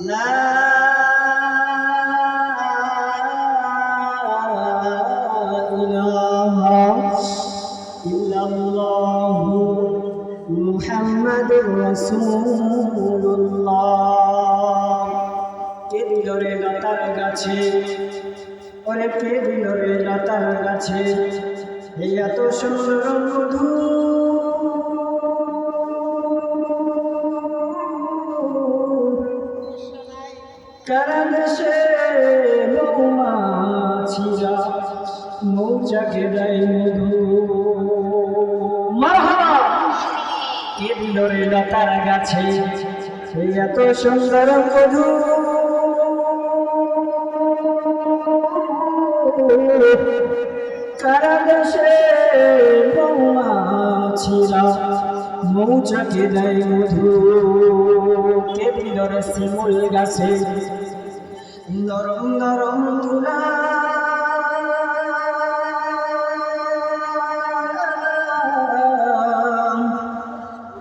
লা ইলাহা ইল্লাল্লাহু মুহাম্মাদুর রাসূলুল্লাহ। কে দিল রে লতার গাছে, ওরে কে দিল রে লতার গাছে এই এত সুন্দর মধু। কারা দেশে মৌমাছিরা মৌচাকে দেয় মধু। মারহাবা। কে দিল রে লতার গাছে এই এত সুন্দর মধু। কারা দেশে মৌমাছিরা মৌচাকে দেয় মধু। কে দিল রে শিমুল গাছে নরম নরম তুলা।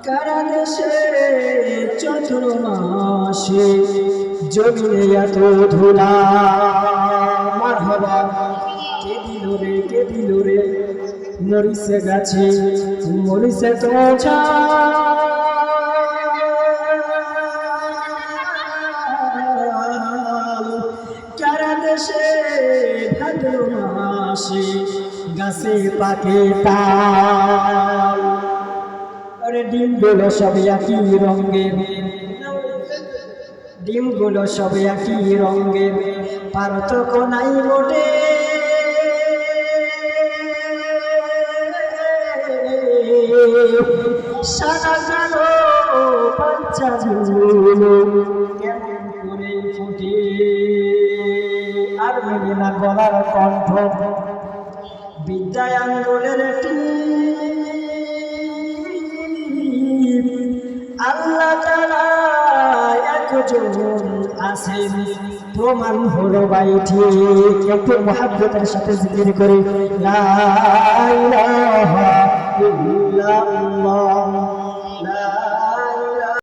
কারা দেশে চৈত্র মাসে জমিনে এত ধুলা। মারহাবা। কে দিল রে মরিচে গাছে মরিচে তো কারা দেশে ভাদ্র মাসে গাছে পাকে তাল। আরে ডিমগুলো সব একই রঙের, ডিমগুলো সব একই রঙের, পার্থক্য নাই মোটে। সাদা কালো বাচ্চাগুলো কেমন করে ফোটে। আর মেলে না গলার কণ্ঠ বিদ্যায় আঙ্গুলের আল্লাহ তাআলা একজন আছেন, প্রমাণ হলো ভাই ঠিক। একটু মুহাব্বতের সাথে জিকির করি লা ইলাহা ইল্লাল্লাহ।